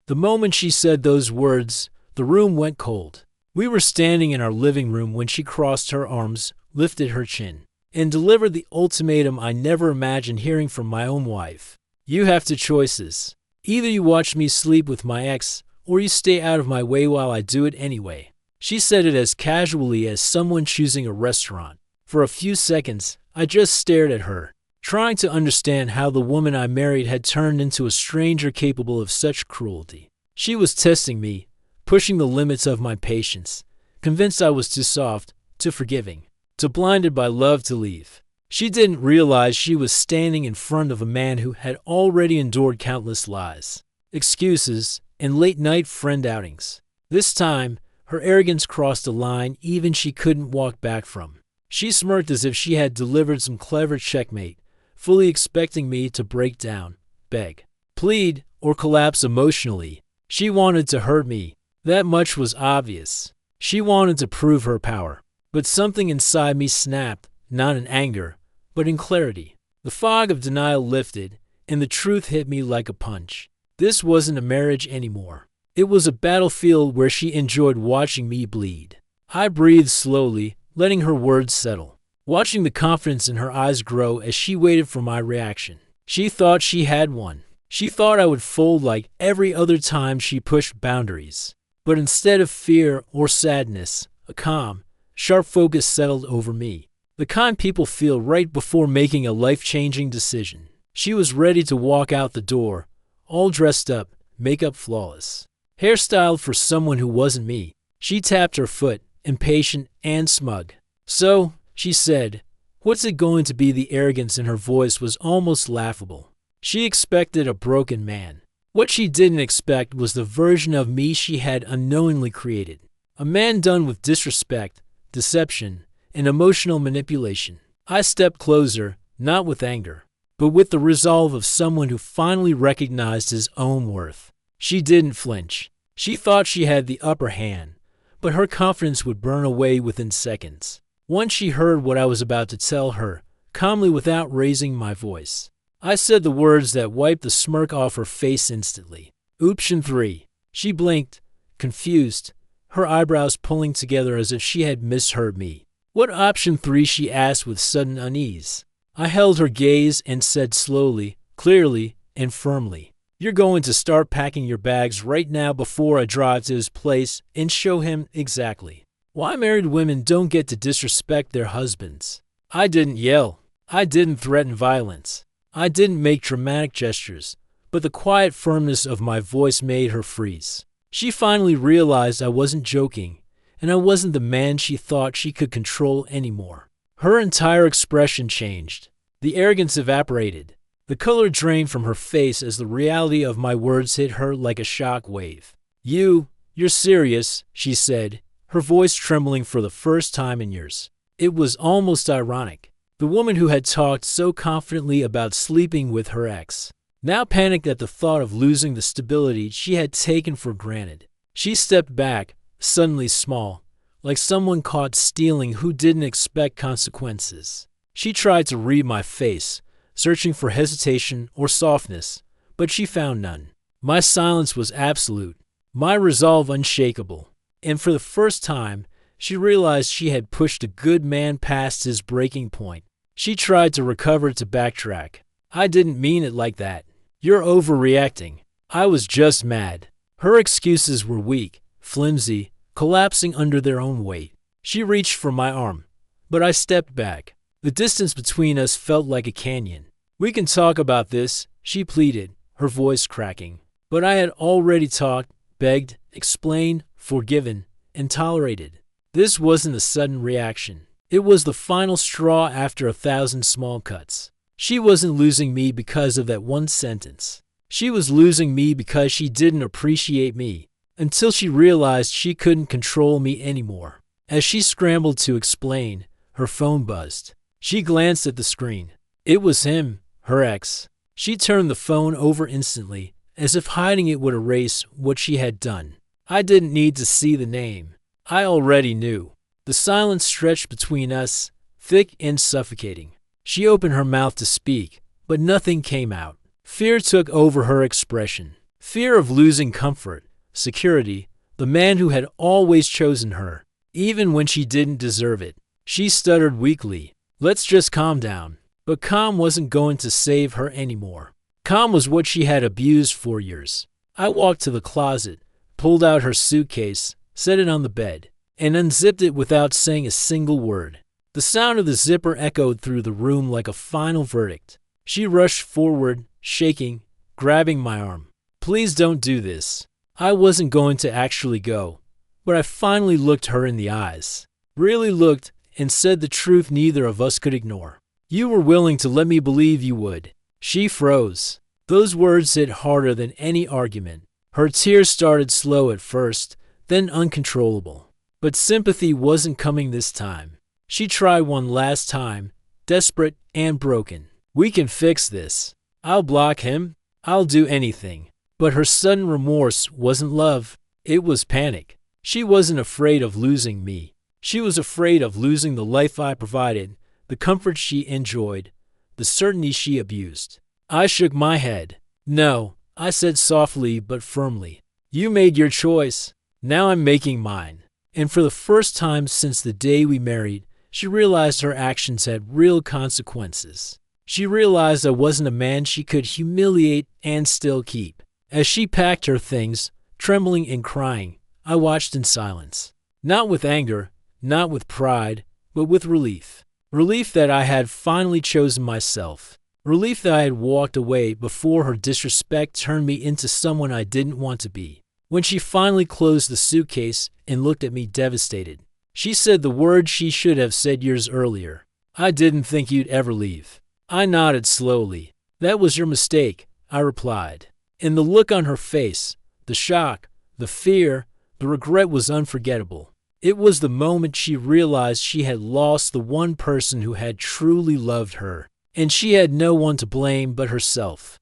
The moment she said those words, the room went cold. We were standing in our living room when she crossed her arms, lifted her chin, and delivered the ultimatum I never imagined hearing from my own wife. You have two choices. Either you watch me sleep with my ex, or you stay out of my way while I do it anyway. She said it as casually as someone choosing a restaurant. For a few seconds, I just stared at her, trying to understand how the woman I married had turned into a stranger capable of such cruelty. She was testing me, pushing the limits of my patience, convinced I was too soft, too forgiving, too blinded by love to leave. She didn't realize she was standing in front of a man who had already endured countless lies, excuses, and late-night friend outings. This time, her arrogance crossed a line even she couldn't walk back from. She smirked as if she had delivered some clever checkmate, fully expecting me to break down, beg, plead, or collapse emotionally. She wanted to hurt me. That much was obvious. She wanted to prove her power. But something inside me snapped, not in anger, but in clarity. The fog of denial lifted, and the truth hit me like a punch. This wasn't a marriage anymore. It was a battlefield where she enjoyed watching me bleed. I breathed slowly, letting her words settle, watching the confidence in her eyes grow as she waited for my reaction. She thought she had one. She thought I would fold like every other time she pushed boundaries. But instead of fear or sadness, a calm, sharp focus settled over me. The kind people feel right before making a life-changing decision. She was ready to walk out the door, all dressed up, makeup flawless, hairstyled for someone who wasn't me. She tapped her foot, impatient and smug. "So," she said, "what's it going to be?" The arrogance in her voice was almost laughable. She expected a broken man. What she didn't expect was the version of me she had unknowingly created. A man done with disrespect, deception, and emotional manipulation. I stepped closer, not with anger, but with the resolve of someone who finally recognized his own worth. She didn't flinch. She thought she had the upper hand, but her confidence would burn away within seconds. Once she heard what I was about to tell her, calmly without raising my voice, I said the words that wiped the smirk off her face instantly. Option 3. She blinked, confused, her eyebrows pulling together as if she had misheard me. "What option 3?" she asked with sudden unease. I held her gaze and said slowly, clearly, and firmly, "You're going to start packing your bags right now before I drive to his place and show him exactly why married women don't get to disrespect their husbands." I didn't yell. I didn't threaten violence. I didn't make dramatic gestures, but the quiet firmness of my voice made her freeze. She finally realized I wasn't joking, and I wasn't the man she thought she could control anymore. Her entire expression changed. The arrogance evaporated. The color drained from her face as the reality of my words hit her like a shock wave. You're serious," she said, her voice trembling for the first time in years. It was almost ironic. The woman who had talked so confidently about sleeping with her ex now panicked at the thought of losing the stability she had taken for granted. She stepped back, suddenly small, like someone caught stealing who didn't expect consequences. She tried to read my face, searching for hesitation or softness, but she found none. My silence was absolute, my resolve unshakable, and for the first time, she realized she had pushed a good man past his breaking point. She tried to recover to backtrack. "I didn't mean it like that. You're overreacting. I was just mad." Her excuses were weak, flimsy, collapsing under their own weight. She reached for my arm, but I stepped back. The distance between us felt like a canyon. "We can talk about this," she pleaded, her voice cracking. But I had already talked, begged, explained, forgiven, and tolerated. This wasn't a sudden reaction. It was the final straw after 1,000 small cuts. She wasn't losing me because of that one sentence. She was losing me because she didn't appreciate me, until she realized she couldn't control me anymore. As she scrambled to explain, her phone buzzed. She glanced at the screen. It was him, her ex. She turned the phone over instantly, as if hiding it would erase what she had done. I didn't need to see the name. I already knew. The silence stretched between us, thick and suffocating. She opened her mouth to speak, but nothing came out. Fear took over her expression. Fear of losing comfort, security, the man who had always chosen her, even when she didn't deserve it. She stuttered weakly, "Let's just calm down." But calm wasn't going to save her anymore. Calm was what she had abused for years. I walked to the closet, pulled out her suitcase, set it on the bed, and unzipped it without saying a single word. The sound of the zipper echoed through the room like a final verdict. She rushed forward, shaking, grabbing my arm. "Please don't do this." I wasn't going to actually go, but I finally looked her in the eyes. Really looked and said the truth neither of us could ignore. "You were willing to let me believe you would." She froze. Those words hit harder than any argument. Her tears started slow at first, then uncontrollable. But sympathy wasn't coming this time. She tried one last time, desperate and broken. "We can fix this. I'll block him. I'll do anything." But her sudden remorse wasn't love. It was panic. She wasn't afraid of losing me. She was afraid of losing the life I provided, the comfort she enjoyed, the certainty she abused. I shook my head. "No," I said softly but firmly. "You made your choice. Now I'm making mine." And for the first time since the day we married, she realized her actions had real consequences. She realized I wasn't a man she could humiliate and still keep. As she packed her things, trembling and crying, I watched in silence. Not with anger, not with pride, but with relief. Relief that I had finally chosen myself. Relief that I had walked away before her disrespect turned me into someone I didn't want to be. When she finally closed the suitcase and looked at me devastated, she said the words she should have said years earlier. "I didn't think you'd ever leave." I nodded slowly. "That was your mistake," I replied. And the look on her face, the shock, the fear, the regret was unforgettable. It was the moment she realized she had lost the one person who had truly loved her, and she had no one to blame but herself.